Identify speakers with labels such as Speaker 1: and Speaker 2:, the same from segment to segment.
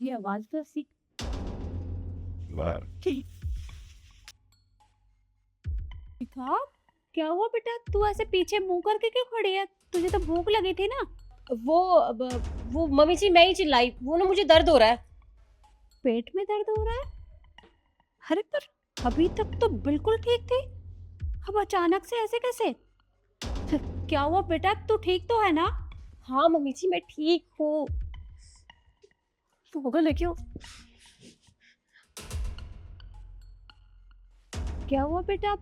Speaker 1: ये आवाज तो सी शिखा, क्या हुआ बेटा? तू ऐसे पीछे मुंह करके क्यों खड़ी है? तुझे तो भूख लगी थी ना।
Speaker 2: वो मम्मी जी मैं ही चिल्लाई, वो ना मुझे दर्द हो रहा है।
Speaker 1: पेट में दर्द हो रहा है? अरे पर अभी तक तो बिल्कुल ठीक थी, अब अचानक से ऐसे कैसे? क्या हुआ बेटा, तू ठीक तो है ना?
Speaker 2: हाँ मम्मी जी मैं ठीक हूँ। पागल है क्यों?
Speaker 1: क्या हुआ बेटा?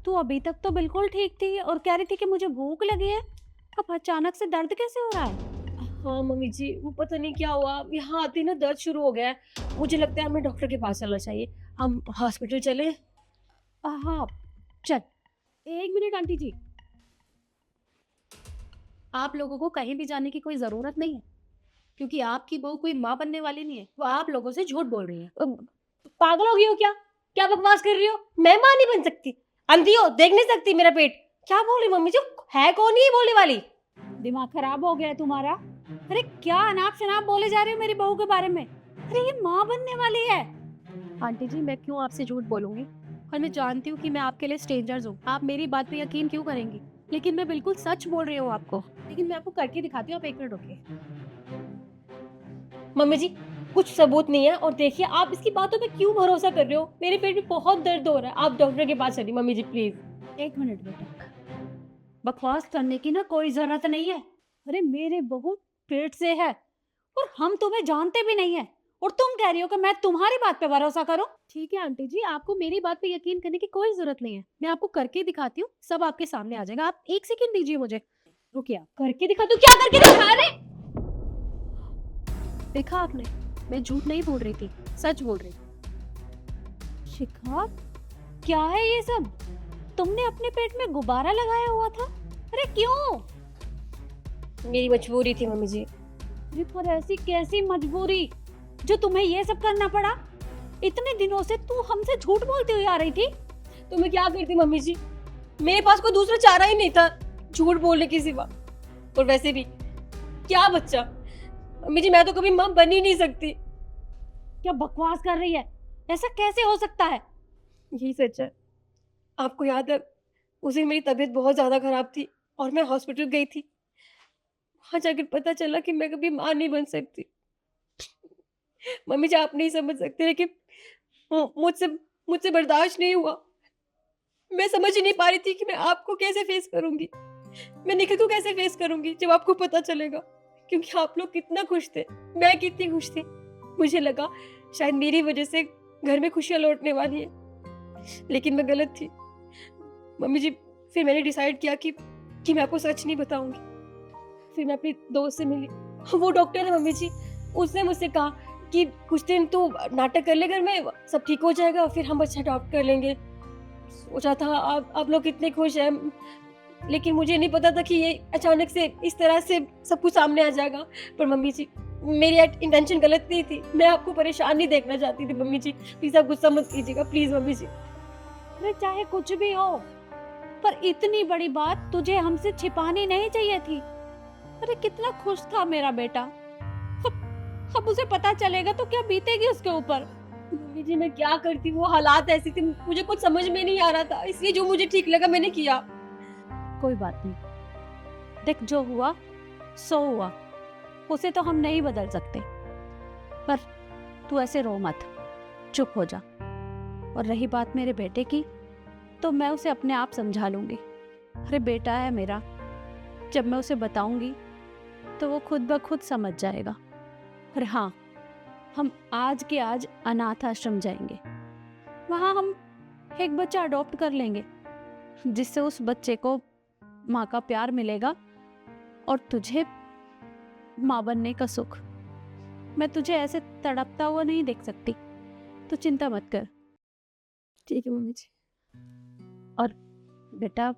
Speaker 1: तू अभी तक तो बिल्कुल ठीक थी और कह रही थी कि मुझे भूख लगी है, अब अचानक से दर्द कैसे हो रहा है?
Speaker 2: हाँ मम्मी जी वो पता नहीं क्या हुआ, यहाँ आते ही ना दर्द शुरू हो गया है। मुझे लगता है हमें डॉक्टर के पास चलना चाहिए। हम हॉस्पिटल चले?
Speaker 1: हाँ चल। एक मिनट आंटी जी, आप लोगों को कहीं भी जाने की कोई जरूरत नहीं है, क्योंकि आपकी बहू कोई माँ बनने वाली नहीं है, वो आप लोगों से झूठ बोल रही है।
Speaker 2: पागल हो गई हो क्या? क्या बकवास कर रही हो? मैं माँ नहीं बन सकती? अंधी हो, देख नहीं सकती मेरा पेट? क्या बोल रही मम्मी जी? है कौन ये बोलने वाली?
Speaker 1: दिमाग खराब हो गया है तुम्हारा? अरे क्या अनाप शनाप बोले जा रहे हो मेरी बहू के बारे में? अरे ये माँ बनने वाली है। आंटी जी मैं क्यों आपसे झूठ बोलूंगी, और मैं जानती हूँ कि मैं आपके लिए स्ट्रेंजर्स हूँ, आप मेरी बात पे यकीन क्यों करेंगी, लेकिन मैं बिल्कुल सच बोल रही हूँ आपको। लेकिन मैं आपको करके दिखाती हूँ, आप एक मिनट रुकिए।
Speaker 2: मम्मी जी कुछ सबूत नहीं है, और देखिए आप इसकी बातों पे क्यों भरोसा कर रहे हो? मेरे पेट में बहुत दर्द हो रहा है, आप डॉक्टर के पास चलिए मम्मी जी प्लीज।
Speaker 1: एक मिनट बेटा, बकवास करने की ना कोई जरूरत नहीं है। अरे मेरे बहू पेट से है और हम तुम्हें जानते भी नहीं है, और तुम कह रही हो कि मैं तुम्हारी बात पे भरोसा करूं? ठीक है आंटी जी, आपको मेरी बात पे यकीन करने की कोई जरूरत नहीं है, मैं आपको करके दिखाती हूँ, सब आपके सामने आ जाएगा। आप एक सेकंड दीजिए मुझे, रुकिए आप।
Speaker 2: करके दिखा? तू क्या करके दिखा रहे?
Speaker 1: देखा आपने, मैं झूठ नहीं बोल रही थी, सच बोल रही थी। शिखा, क्या है ये सब? तुमने अपने पेट में गुब्बारा लगाया हुआ था? अरे क्यों?
Speaker 2: मेरी मजबूरी थी मम्मी जी।
Speaker 1: अरे पर ऐसी कैसी मजबूरी जो तुम्हें ये सब करना पड़ा? इतने दिनों से तू हमसे झूठ बोलती हुई आ रही थी।
Speaker 2: तो मैं क्या करती मम्मी जी? मेरे पास कोई दूसरा चारा ही नहीं था झूठ बोलने के सिवा। और वैसे भी क्या बच्चा, मम्मी जी मैं तो कभी माँ बन ही नहीं सकती।
Speaker 1: क्या बकवास कर रही है? ऐसा कैसे हो सकता है?
Speaker 2: यही सच है। आपको याद है उस दिन मेरी तबीयत बहुत ज्यादा खराब थी और मैं हॉस्पिटल गई थी। वहां जाकर पता चला कि मैं कभी माँ नहीं बन सकती। मम्मी जी आप नहीं समझ सकते, लेकिन मुझसे मुझसे बर्दाश्त नहीं हुआ। मैं समझ ही नहीं पा रही थी कि मैं आपको कैसे फेस करूंगी, मैं निखिल को कैसे फेस करूंगी जब आपको पता चलेगा। क्योंकि आप लोग कितना खुश थे, मैं कितनी खुश थी। मुझे लगा शायद मेरी वजह से घर में खुशियां लौटने वाली है, लेकिन मैं गलत थी मम्मी जी। फिर मैंने डिसाइड किया कि मैं आपको सच नहीं बताऊंगी। फिर मैं अपनी दोस्त से मिली, वो डॉक्टर है मम्मी जी। उसने मुझसे कहा कि कुछ दिन तो नाटक कर ले घर में, सब ठीक हो जाएगा, फिर हम बच्चा अडॉप्ट कर लेंगे। सोचा था आप लोग कितने खुश हैं, लेकिन मुझे नहीं पता था कि ये अचानक से इस तरह से सब कुछ सामने आ जाएगा। पर मम्मी जी मेरी इंटेंशन गलत नहीं थी, मैं आपको परेशान नहीं देखना चाहती थी मम्मी जी। प्लीज आप गुस्सा मत कीजिएगा प्लीज मम्मी जी।
Speaker 1: अरे चाहे कुछ भी हो, पर इतनी बड़ी बात तुझे हमसे छिपानी नहीं चाहिए थी। अरे कितना खुश था मेरा बेटा, अब उसे पता चलेगा तो क्या बीतेगी उसके ऊपर।
Speaker 2: मम्मी जी मैं क्या करती, वो हालात ऐसी थी, मुझे कुछ समझ में नहीं आ रहा था, इसलिए जो मुझे ठीक लगा मैंने किया।
Speaker 1: कोई बात नहीं, देख जो हुआ सो हुआ, उसे तो हम नहीं बदल सकते। पर तू ऐसे रो मत, चुप हो जा। और रही बात मेरे बेटे की, तो मैं उसे अपने आप समझा लूंगी। अरे बेटा है मेरा, जब मैं उसे बताऊंगी तो वो खुद ब खुद समझ जाएगा। और हाँ, हम आज के आज अनाथ आश्रम जाएंगे, वहाँ हम एक बच्चा अडॉप्ट कर लेंगे, जिससे उस बच्चे को माँ का प्यार मिलेगा और तुझे माँ बनने का सुख। मैं तुझे ऐसे तड़पता हुआ नहीं देख सकती, तो चिंता मत कर।
Speaker 2: ठीक है मम्मी जी।
Speaker 1: और बेटा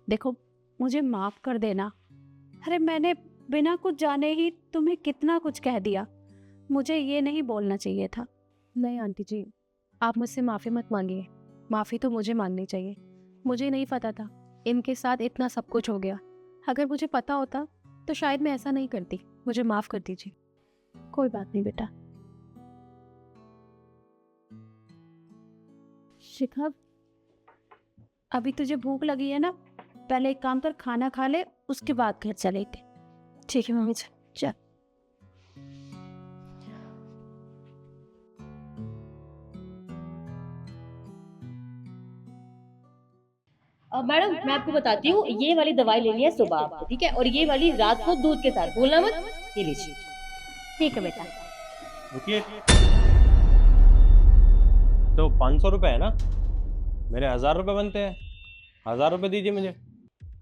Speaker 1: देखो, मुझे माफ कर देना। अरे मैंने बिना कुछ जाने ही तुम्हें कितना कुछ कह दिया, मुझे ये नहीं बोलना चाहिए था।
Speaker 2: नहीं आंटी जी, आप मुझसे माफ़ी मत मांगिए, माफ़ी तो मुझे मांगनी चाहिए। मुझे नहीं पता था इनके साथ इतना सब कुछ हो गया। अगर मुझे पता होता तो शायद मैं ऐसा नहीं करती। मुझे माफ़ कर दीजिए।
Speaker 1: कोई बात नहीं बेटा, शिखा, अभी तुझे भूख लगी है ना, पहले एक काम कर, खाना खा ले, उसके बाद घर चलेंगे।
Speaker 2: ठीक है मम्मी जी।
Speaker 1: चल।
Speaker 2: मैडम मैं आपको बताती हूँ, ये वाली दवाई लेनी है सुबह आपको, ठीक है, और ये वाली रात को दूध के साथ, भूलना मत। ये लीजिए।
Speaker 1: ठीक है बेटा।
Speaker 3: रुकिए, तो 500 रुपये है ना, मेरे 1000 रुपये बनते हैं, 1000 रुपये दीजिए मुझे।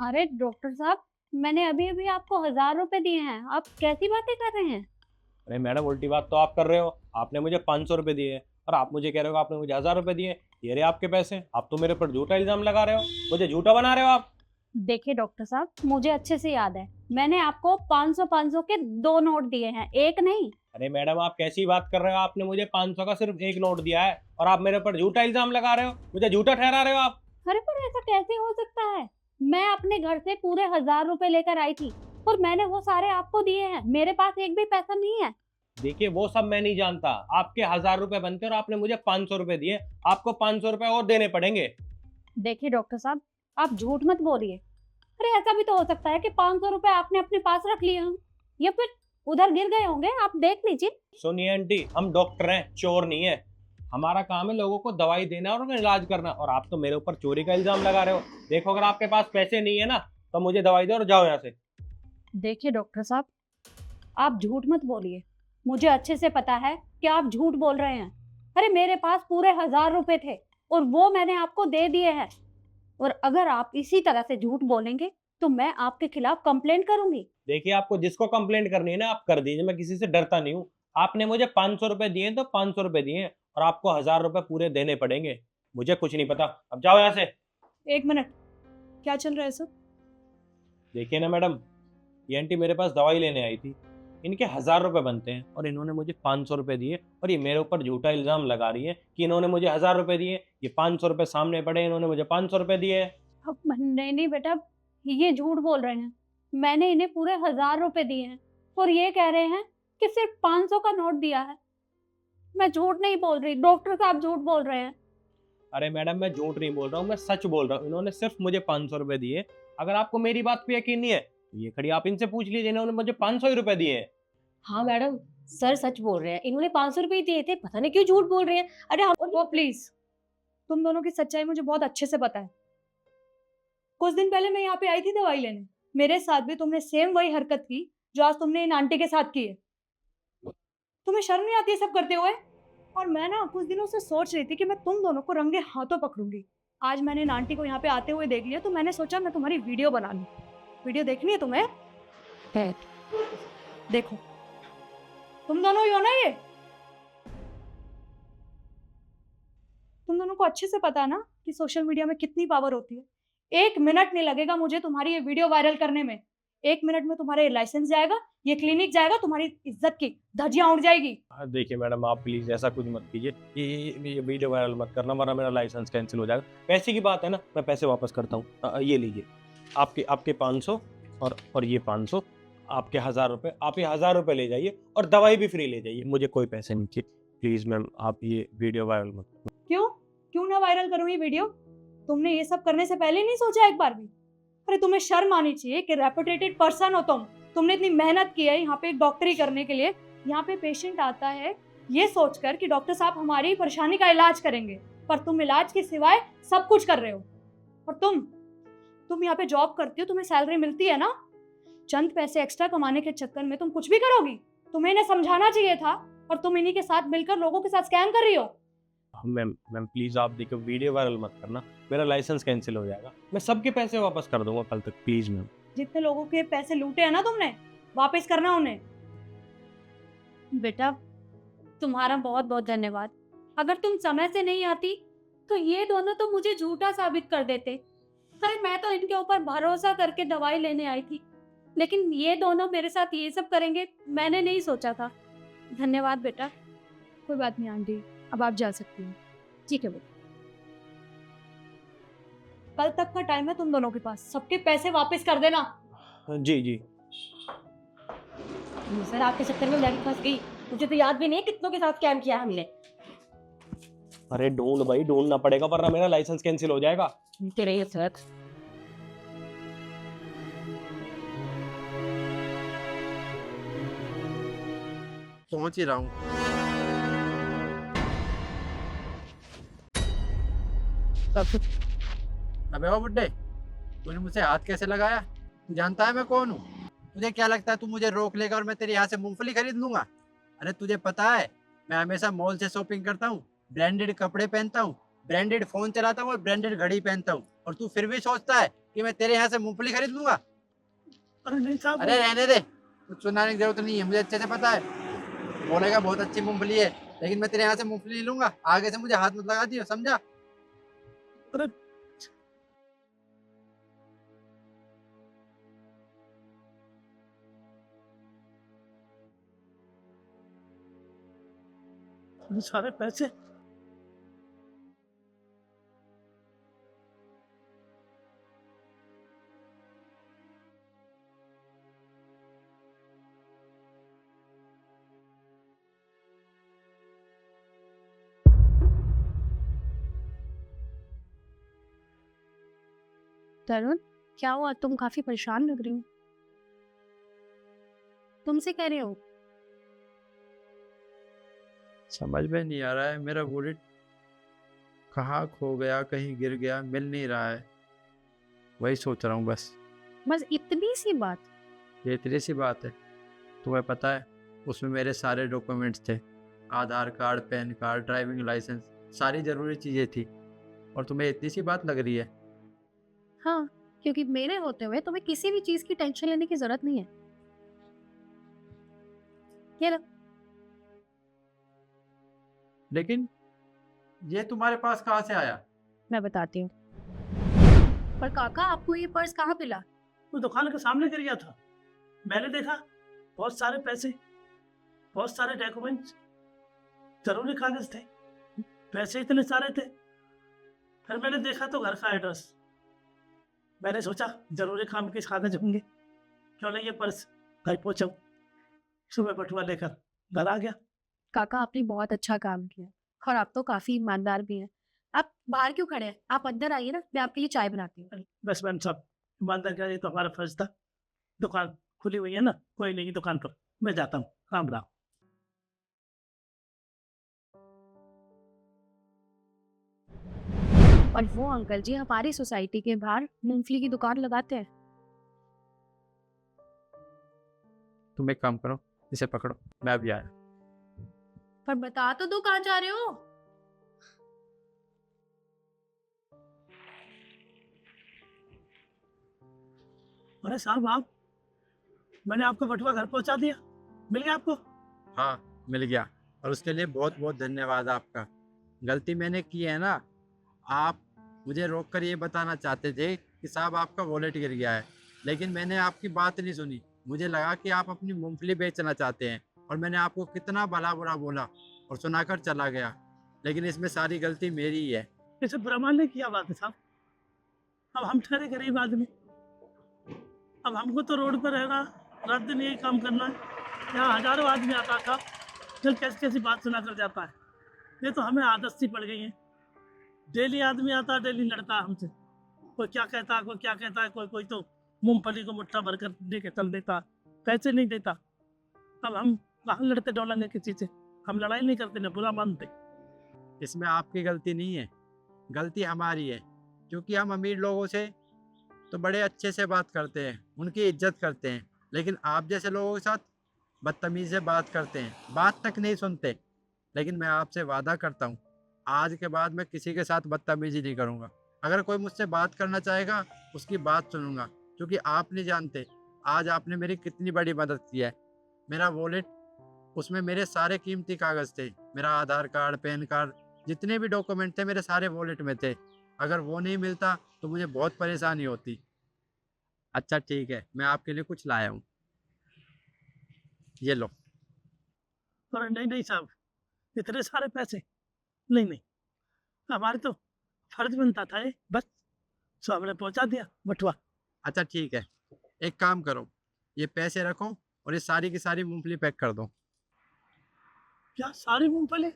Speaker 1: अरे डॉक्टर साहब, मैंने अभी अभी आपको 1000 रुपए दिए हैं, आप कैसी बातें कर रहे हैं?
Speaker 3: अरे मैडम, उल्टी बात तो आप कर रहे हो। आपने मुझे 500 रुपये दिए और आप मुझे कह रहे हो आपने मुझे 1000 रुपये दिए। ये रहे आपके पैसे। आप तो मेरे पर झूठा इल्जाम लगा रहे हो, मुझे झूठा बना रहे हो आप।
Speaker 1: देखिए डॉक्टर साहब, मुझे अच्छे से याद है, मैंने आपको 500 के 2 नोट दिए हैं, एक नहीं।
Speaker 3: अरे मैडम, आप कैसी बात कर रहे हो? आपने मुझे 500 का सिर्फ एक नोट दिया है और आप मेरे पर झूठा इल्जाम लगा रहे हो, मुझे झूठा ठहरा रहे हो आप।
Speaker 1: अरे पर ऐसा कैसे हो सकता है? मैं अपने घर से पूरे 1000 रुपए लेकर आई थी और मैंने वो सारे आपको दिए हैं, मेरे पास एक भी पैसा नहीं है।
Speaker 3: देखिए, वो सब मैं नहीं जानता। आपके 1000 रुपये बनते और आपने मुझे 500 रुपये दिए, आपको 500 रुपये और देने पड़ेंगे।
Speaker 1: देखिए डॉक्टर साहब, आप झूठ मत बोलिए। अरे ऐसा भी तो हो सकता है कि 500 रुपए आपने अपने पास रख लिए हों या फिर उधर गिर गए होंगे, आप देख लीजिए।
Speaker 3: सुनिए आंटी, हम डॉक्टर हैं, चोर नहीं है। हमारा काम है लोगों को दवाई देना और उनका इलाज करना, और आप तो मेरे ऊपर चोरी का इल्जाम लगा रहे हो। देखो, अगर आपके पास पैसे नहीं है ना, तो मुझे दवाई दो और जाओ यहाँ से।
Speaker 1: देखिए डॉक्टर साहब, आप झूठ मत बोलिए, मुझे अच्छे से पता है कि आप झूठ बोल रहे हैं। अरे मेरे पास पूरे 1000 रुपए थे और वो मैंने आपको दे दिए हैं, और अगर आप इसी तरह से झूठ बोलेंगे तो मैं आपके खिलाफ कंप्लेंट करूंगी।
Speaker 3: देखिए, आपको जिसको कंप्लेंट करनी है ना, आप कर दीजिए, मैं किसी से डरता नहीं हूँ। आपने मुझे 500 रुपये दिए तो 500 रुपये दिए, और आपको 1000 रुपये पूरे देने पड़ेंगे। मुझे कुछ नहीं पता, अब जाओ यहाँ से।
Speaker 2: एक मिनट, क्या चल रहा है सब?
Speaker 3: देखिए ना मैडम, ये आंटी मेरे पास दवाई लेने आई थी, इनके 1000 रुपये बनते हैं और इन्होंने मुझे 500 रुपये दिए, और ये मेरे ऊपर झूठा इल्जाम लगा रही है कि इन्होंने मुझे 1000 रुपये दिए। ये 500 रुपये सामने पड़े, इन्होंने मुझे 500 रुपये दिए।
Speaker 1: अब नहीं नहीं बेटा, ये झूठ बोल रहे हैं, मैंने इन्हें पूरे 1000 रुपए दिए हैं और ये कह रहे हैं कि सिर्फ 500 का नोट दिया है। मैं झूठ नहीं बोल रही, डॉक्टर साहब झूठ बोल रहे हैं।
Speaker 3: अरे मैडम, मैं झूठ नहीं बोल रहा हूँ, मैं सच बोल रहा हूँ। इन्होंने सिर्फ मुझे 500 रुपये दिए। अगर आपको मेरी बात पे यकीन नहीं है तो ये खड़ी आप इनसे पूछ लीजिए, इन्होंने मुझे 500 ही रुपये दिए हैं।
Speaker 2: हाँ मैडम, सर सच बोल रहे हैं, इन्होंने 500 रुपए ही दिए थे, पता नहीं क्यों झूठ बोल रहे हैं। अरे हम
Speaker 4: वो प्लीज, तुम दोनों की सच्चाई मुझे बहुत अच्छे से पता है। कुछ दिन पहले मैं यहाँ पे आई थी दवाई लेने, मेरे साथ भी तुमने सेम वही हरकत की जो आज तुमने इन आंटी के साथ की है। तुम्हें शर्म नहीं आती है सब करते हुए? और मैं ना कुछ दिनों से सोच रही थी कि मैं तुम दोनों को रंगे हाथों पकड़ूंगी। आज मैंने इन आंटी को यहाँ पे आते हुए देख लिया, तो मैंने सोचा मैं तुम्हारी वीडियो बना लूं। वीडियो देखनी है तुम्हें? है, देखो, तुम दोनों ही हो ना ये? तुम दोनों को अच्छे से पता है ना कि सोशल मीडिया में कितनी पावर होती है। 1 मिनट नहीं लगेगा मुझे तुम्हारी ये वीडियो वायरल करने में। 1 मिनट में तुम्हारा ये लाइसेंस जाएगा, ये क्लिनिक जाएगा, तुम्हारी इज्जत की धज्जियां उड़ जाएगी।
Speaker 3: देखिए मैडम, आप प्लीज़ ऐसा कुछ मत कीजिए, ये वीडियो वायरल मत करना, वरना मेरा लाइसेंस कैंसिल हो जाएगा। पैसे की बात है ना, मैं पैसे वापस करता हूँ। ये लीजिए, आपके 500 और ये 500, आपके 1000 रुपये। आप ये 1000 रुपये ले जाइए और दवाई भी फ्री ले जाइए, मुझे कोई पैसे नहीं चाहिए। प्लीज़ मैम, आप ये वीडियो वायरल मत करो।
Speaker 4: क्यों ना वायरल करूं ये वीडियो? तुमने ये सब करने से पहले नहीं सोचा एक बार भी? अरे तुम्हें शर्म आनी चाहिए कि रेपुटेटेड पर्सन हो तुमने इतनी मेहनत की है यहाँ पे डॉक्टरी करने के लिए। यहाँ पे पेशेंट आता है ये सोचकर कि डॉक्टर साहब हमारी परेशानी का इलाज करेंगे, पर तुम इलाज के सिवाय सब कुछ कर रहे हो। और तुम यहाँ पे जॉब करती हो, तुम्हें सैलरी मिलती है ना, चंद पैसे एक्स्ट्रा कमाने के चक्कर में तुम कुछ भी करोगी। तुम्हें इन्हें समझाना चाहिए था, और तुम इन्हीं के साथ मिलकर लोगों के साथ स्कैम कर रही हो।
Speaker 3: मैम प्लीज़ आप देखो, वीडियो वायरल मत करना, मेरा लाइसेंस कैंसिल हो जाएगा। मैं सबके पैसे वापस कर दूंगा कल तक, प्लीज़ मैम।
Speaker 4: जितने लोगों के पैसे लूटे हैं ना तुमने, वापस करना उन्हें।
Speaker 1: बेटा, तुम्हारा बहुत बहुत धन्यवाद। अगर तुम समय से नहीं आती तो ये दोनों तो मुझे झूठा साबित कर देते। अरे मैं तो इनके ऊपर भरोसा करके दवाई लेने आई थी, लेकिन ये दोनों मेरे साथ ये सब करेंगे मैंने नहीं सोचा था। धन्यवाद बेटा।
Speaker 4: कोई बात नहीं आंटी, अब आप जा सकती हैं।
Speaker 1: ठीक है बेटा।
Speaker 4: कल तक का टाइम है तुम दोनों के पास, सबके पैसे वापस कर देना।
Speaker 3: जी।
Speaker 2: सर, आपके चक्कर में मैं भी फंस गई, मुझे तो याद भी नहीं है कितनों के साथ स्कैम किया हमने।
Speaker 3: अरे ढूंढ भाई, ढूंढना पड़ेगा वरना मेरा लाइसेंस कैंसिल हो जाएगा।
Speaker 1: तेरे ये सर
Speaker 5: पहुंच ही रहा हूँ। अबे ओ बुड्ढे, तूने मुझसे हाथ कैसे लगाया? तू जानता है मैं कौन हूँ? तुझे क्या लगता है तू मुझे रोक लेगा और मैं तेरे यहाँ से मूंगफली खरीद लूंगा? अरे तुझे पता है मैं हमेशा मॉल से शॉपिंग करता हूँ, ब्रांडेड कपड़े पहनता हूँ, ब्रांडेड फोन चलाता हूँ और ब्रांडेड घड़ी पहनता हूँ, और तू फिर भी सोचता है कि मैं तेरे यहाँ से मूंगफली खरीद लूंगा?
Speaker 6: अरे नहीं साहब,
Speaker 5: अरे रहने दे, कुछ सुनाने की जरूरत नहीं है, मुझे अच्छे से पता है। बोलेगा बहुत अच्छी मूंगफली है, लेकिन मैं तेरे यहाँ से मूंगफली नहीं लूंगा। आगे से मुझे हाथ मत लगा दियो, समझा?
Speaker 6: अरे ये सारे पैसे
Speaker 1: तरुण, क्या हुआ? तुम काफी परेशान लग रही हो। तुमसे कह रही हो।
Speaker 5: समझ में नहीं आ रहा है, मेरा वॉलेट कहाँ खो गया, कहीं गिर गया, मिल नहीं रहा है। वही सोच रहा हूँ बस।
Speaker 1: बस इतनी सी बात?
Speaker 5: ये इतनी सी बात है? तुम्हें पता है उसमें मेरे सारे डॉक्यूमेंट्स थे, Aadhaar card, PAN card, driving licence, सारी ज़रूरी चीज़ें थी, और तुम्हें इतनी सी बात लग रही है?
Speaker 1: हाँ, क्योंकि मेरे होते हुए तुम्हें किसी भी चीज की टेंशन लेने की जरूरत नहीं है। ये लो।
Speaker 5: लेकिन ये तुम्हारे पास कहाँ से आया?
Speaker 1: मैं बताती हूँ। पर काका, आपको ये पर्स कहाँ मिला?
Speaker 6: वो दुकान के सामने गिर गया था, मैंने देखा। बहुत सारे पैसे, बहुत सारे डॉक्यूमेंट्स, जरूरी कागज थे, पैसे इतने सारे थे। फिर मैंने देखा तो घर का एड्रेस। मैंने सोचा जरूरी काम के कागज होंगे, क्यों नहीं ये पर्स घर पहुंचाऊं। सुबह बटुआ लेकर घर आ गया।
Speaker 1: काका, आपने बहुत अच्छा काम किया और आप तो काफी ईमानदार भी हैं। आप बाहर क्यों खड़े हैं? आप अंदर आइए ना, मैं आपके लिए चाय बनाती हूँ।
Speaker 6: बस मैम साहब, ईमानदार का ये तो हमारा फर्ज था। दुकान खुली हुई है ना, कोई नहीं दुकान पर, मैं जाता हूँ। राम राम।
Speaker 1: और वो अंकल जी हमारी सोसाइटी के बाहर मूंगफली की दुकान लगाते हैं।
Speaker 5: तुम एक काम करो, इसे पकड़ो, मैं अभी आया।
Speaker 1: पर बता तो दो कहाँ जा रहे हो।
Speaker 6: अरे साहब, आप, मैंने आपको बटुआ घर पहुंचा दिया, मिल गया आपको?
Speaker 5: हाँ मिल गया, और उसके लिए बहुत बहुत धन्यवाद आपका। गलती मैंने की है ना, आप मुझे रोक कर ये बताना चाहते थे कि साहब आपका वॉलेट गिर गया है, लेकिन मैंने आपकी बात नहीं सुनी। मुझे लगा कि आप अपनी मूंगफली बेचना चाहते हैं, और मैंने आपको कितना भला बुरा बोला और सुनाकर चला गया, लेकिन इसमें सारी गलती मेरी ही है।
Speaker 6: इसे बुरा मानने की क्या बात है साहब? अब हम ठहरे गरीब आदमी, अब हमको तो रोड पर रहना, रात दिन यही काम करना है। यहाँ हजारों आदमी आता था, चल कैसी कैसी बात सुना कर जाता है। ये तो हमें आदत सी पड़ गई है। डेली आदमी आता, डेली लड़ता है हमसे। कोई क्या कहता है, कोई क्या कहता है, कोई तो मूंगफली को मुट्ठा भर कर दे के चल देता, पैसे नहीं देता। अब हम कहाँ लड़ते डोलेंगे किसी से? हम लड़ाई नहीं करते, ना बुरा मानते।
Speaker 5: इसमें आपकी गलती नहीं है, गलती हमारी है, क्योंकि हम अमीर लोगों से तो बड़े अच्छे से बात करते हैं, उनकी इज्जत करते हैं, लेकिन आप जैसे लोगों के साथ बदतमीजी से बात करते हैं, बात तक नहीं सुनते। लेकिन मैं आपसे वादा करता हूँ, आज के बाद मैं किसी के साथ बदतमीजी नहीं करूँगा। अगर कोई मुझसे बात करना चाहेगा, उसकी बात सुनूंगा, क्योंकि आप नहीं जानते आज आपने मेरी कितनी बड़ी मदद की है। मेरा वॉलेट, उसमें मेरे सारे कीमती कागज़ थे, मेरा आधार कार्ड, पैन कार्ड, जितने भी डॉक्यूमेंट थे मेरे सारे वॉलेट में थे। अगर वो नहीं मिलता तो मुझे बहुत परेशानी होती। अच्छा ठीक है, मैं आपके लिए कुछ लाया हूँ, ये लो।
Speaker 6: अरे नहीं नहीं साहब, इतने सारे पैसे नहीं नहीं, हमारे तो फर्ज बनता था ये, बस सो हमने पहुंचा दिया बटुआ।
Speaker 5: अच्छा ठीक है, एक काम करो, ये पैसे रखो और ये सारी की सारी मूंगफली पैक कर दो।
Speaker 6: क्या सारी मूंगफली?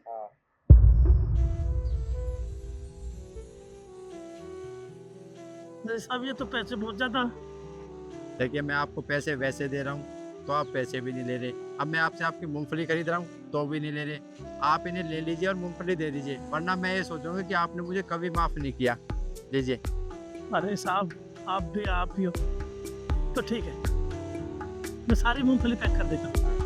Speaker 6: नहीं साहब ये तो पैसे बहुत ज़्यादा।
Speaker 5: देखिए मैं आपको पैसे वैसे दे रहा हूँ तो आप पैसे भी नहीं ले रहे। अब मैं आपसे आपकी मूंगफली खरीद रहा हूँ तो भी नहीं ले रहे। आप इन्हें ले लीजिए और मूंगफली दे दीजिए, वरना मैं ये सोचूंगा कि आपने मुझे कभी माफ़ नहीं किया। लीजिए।
Speaker 6: अरे साहब आप भी हो तो ठीक है, मैं सारी मूंगफली पैक कर देता हूँ।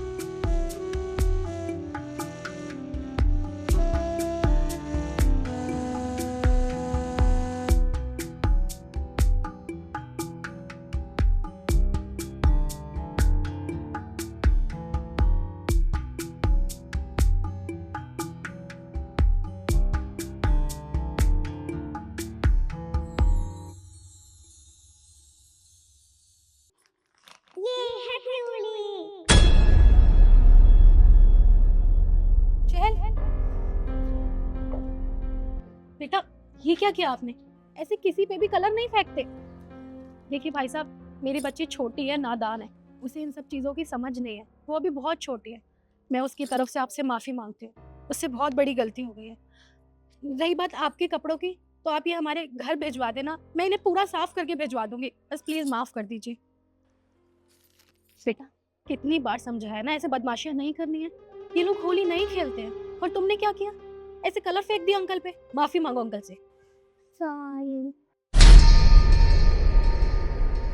Speaker 4: चहल, बेटा ये क्या किया आपने? ऐसे किसी पे भी कलर नहीं फेंकते। देखिए भाई साहब, मेरी बच्ची छोटी है, नादान है, उसे इन सब चीज़ों की समझ नहीं है, वो अभी बहुत छोटी है। मैं उसकी तरफ से आपसे माफ़ी मांगती हूँ, उससे बहुत बड़ी गलती हो गई है। रही बात आपके कपड़ों की, तो आप ये हमारे घर भिजवा देना, मैं इन्हें पूरा साफ करके भिजवा दूंगी, बस प्लीज़ माफ़ कर दीजिए। बेटा कितनी बार समझाया ना, ऐसे बदमाशियाँ नहीं करनी है। ये लोग होली नहीं खेलते हैं, और तुमने क्या किया? ऐसे कलर फेंक दिया अंकल पे। माफ़ी मांगो अंकल से।
Speaker 1: सॉरी।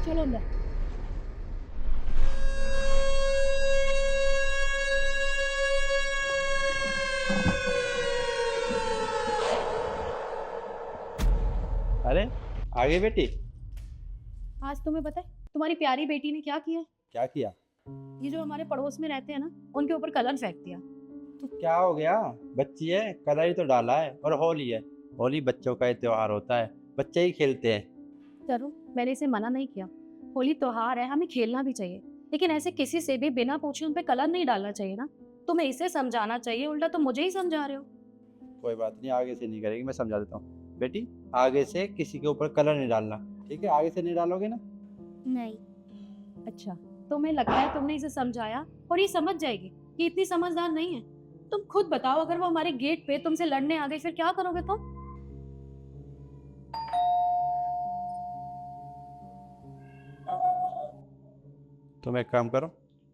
Speaker 4: चलो अंदर।
Speaker 5: अरे आगे बेटी।
Speaker 4: आज तुम्हें पता है तुम्हारी प्यारी बेटी ने क्या किया?
Speaker 5: क्या किया?
Speaker 4: ये जो हमारे पड़ोस में रहते हैं ना, उनके ऊपर कलर फेंक दिया।
Speaker 5: तो क्या हो गया? बच्ची है, कलर ही तो डाला है, और होली है। होली बच्चों का ही त्योहार होता है, बच्चे ही खेलते हैं।
Speaker 4: तरुण, मैंने इसे मना नहीं किया, होली त्योहार है, हमें खेलना भी चाहिए, लेकिन ऐसे किसी से भी बिना पूछे उन पे कलर नहीं डालना चाहिए ना। तुम्हें इसे समझाना चाहिए, उल्टा तो मुझे ही समझा रहे हो।
Speaker 5: कोई बात नहीं, आगे से नहीं करेगी, मैं समझा देता हूँ। बेटी आगे से किसी के ऊपर कलर नहीं डालना, ठीक है? आगे से नहीं डालोगे ना?
Speaker 1: नहीं।
Speaker 4: अच्छा, तुम्हें लगता है तुमने इसे समझाया और ये समझ जाएगी? ये इतनी समझदार नहीं है। तुम खुद बताओ, अगर वो हमारे गेट पे तुमसे लड़ने आ गई, फिर क्या करोगे तुम?
Speaker 5: तुम एक काम करो,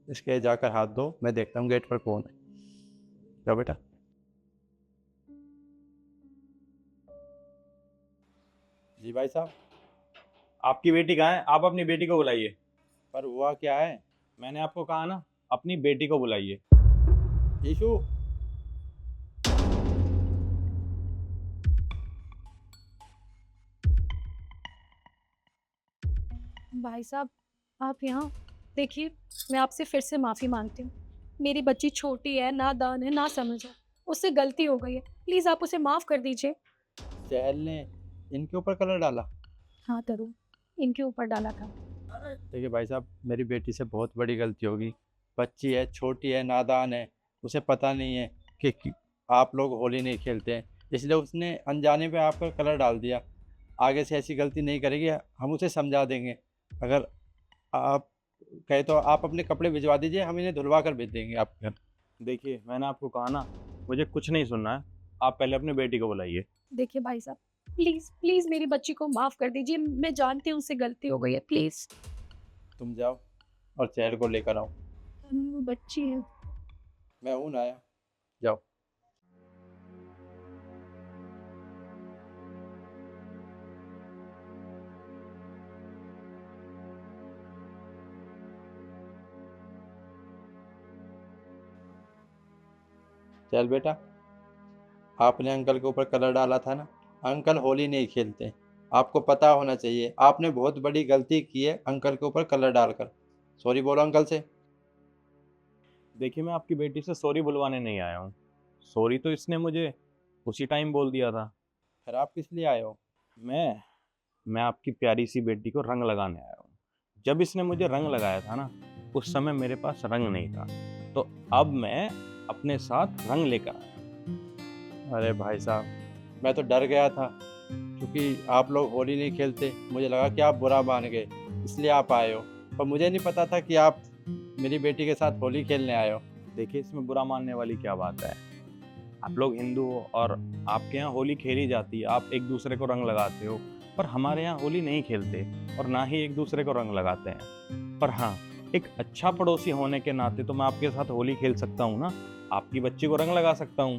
Speaker 5: इसके जाकर हाथ धो, मैं देखता हूँ गेट पर कौन है। जाओ बेटा। जी भाई साहब।
Speaker 3: आपकी बेटी कहाँ है? आप अपनी बेटी को बुलाइए।
Speaker 5: पर हुआ क्या है?
Speaker 3: मैंने आपको कहा ना, अपनी बेटी को बुलाइए।
Speaker 5: ईशु।
Speaker 4: भाई साहब, आप यहाँ देखिए, मैं आपसे फिर से माफ़ी मांगती हूँ। मेरी बच्ची छोटी है, नादान है, ना समझ है, उससे गलती हो गई है, प्लीज़ आप उसे माफ़ कर दीजिए।
Speaker 5: चहल ने इनके ऊपर कलर डाला?
Speaker 4: हाँ तरुण, इनके ऊपर डाला था।
Speaker 5: देखिए भाई साहब, मेरी बेटी से बहुत बड़ी गलती होगी। बच्ची है, छोटी है, नादान है, उसे पता नहीं है कि आप लोग होली नहीं खेलते हैं, इसलिए उसने अनजाने पे आप पर कलर डाल दिया। आगे से ऐसी गलती नहीं करेगी, हम उसे समझा देंगे। अगर आप कहे तो आप अपने कपड़े भिजवा दीजिए, हम इन्हें धुलवा कर भेज देंगे आपके घर।
Speaker 3: देखिए मैंने आपको कहा ना, मुझे कुछ नहीं सुनना है। आप पहले अपनी बेटी को बुलाइए।
Speaker 4: देखिए भाई साहब, प्लीज़ प्लीज़ मेरी बच्ची को माफ़ कर दीजिए, मैं जानती हूँ उससे गलती हो गई है, प्लीज़।
Speaker 5: तुम जाओ और चहल को लेकर आओ।
Speaker 4: वो बच्ची है।
Speaker 5: मैं हूँ ना, आया। जाओ। चल बेटा, आपने अंकल के ऊपर कलर डाला था ना। अंकल होली नहीं खेलते, आपको पता होना चाहिए। आपने बहुत बड़ी गलती की है अंकल के ऊपर कलर डालकर। सॉरी बोलो अंकल से।
Speaker 3: देखिए मैं आपकी बेटी से सॉरी बुलवाने नहीं आया हूँ। सॉरी तो इसने मुझे उसी टाइम बोल दिया था।
Speaker 5: फिर आप किस लिए आए हो?
Speaker 3: मैं आपकी प्यारी सी बेटी को रंग लगाने आया हूँ। जब इसने मुझे रंग लगाया था ना, उस समय मेरे पास रंग नहीं था, तो अब मैं अपने साथ रंग लेकर आया।
Speaker 5: अरे भाई साहब, मैं तो डर गया था, क्योंकि आप लोग होली नहीं खेलते। मुझे लगा कि आप बुरा मान गए, इसलिए आप आए हो। पर मुझे नहीं पता था कि आप मेरी बेटी के साथ होली खेलने आए हो।
Speaker 3: देखिए इसमें बुरा मानने वाली क्या बात है? आप लोग हिंदू हो और आपके यहाँ होली खेली जाती है, आप एक दूसरे को रंग लगाते हो।
Speaker 7: पर हमारे यहाँ होली नहीं खेलते और ना ही एक दूसरे को रंग लगाते हैं। पर हाँ, एक अच्छा पड़ोसी होने के नाते तो मैं आपके साथ होली खेल सकता हूँ ना, आपकी बच्ची को रंग लगा सकता हूँ।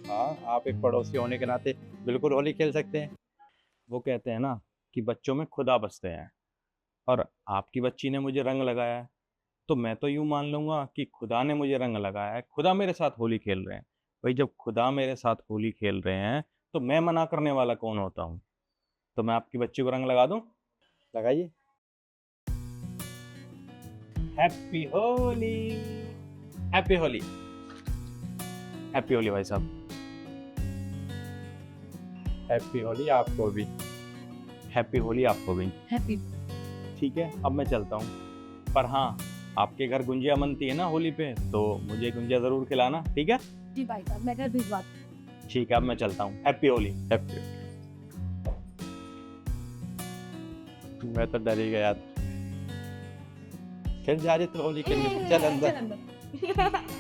Speaker 5: हाँ, आप एक पड़ोसी होने के नाते बिल्कुल होली खेल सकते हैं।
Speaker 7: वो कहते हैं ना कि बच्चों में खुदा बसते हैं, और आपकी बच्ची ने मुझे रंग लगाया है तो मैं तो यूँ मान लूँगा कि खुदा ने मुझे रंग लगाया है, खुदा मेरे साथ होली खेल रहे हैं। भाई जब खुदा मेरे साथ होली खेल रहे हैं तो मैं मना करने वाला कौन होता हूँ? तो मैं आपकी बच्ची को रंग लगा दूँ?
Speaker 5: लगाइए।
Speaker 7: Happy Holi, happy Holi, happy Holi भाई साहब।
Speaker 5: हैप्पी होली आपको भी।
Speaker 7: हैप्पी होली आपको भी।
Speaker 1: हैप्पी।
Speaker 7: ठीक है, अब मैं चलता हूँ। पर हाँ, आपके घर गुंजिया बनती है ना होली पे, तो मुझे गुंजिया ज़रूर खिलाना, ठीक है?
Speaker 1: जी भाई साहब, मैं घर भिजवा।
Speaker 7: ठीक है, अब मैं चलता हूँ। हैप्पी होली।
Speaker 5: हैप्पी। मैं तो डर ही गया। फिर जा रही तो होली खेलने। चल अंदर।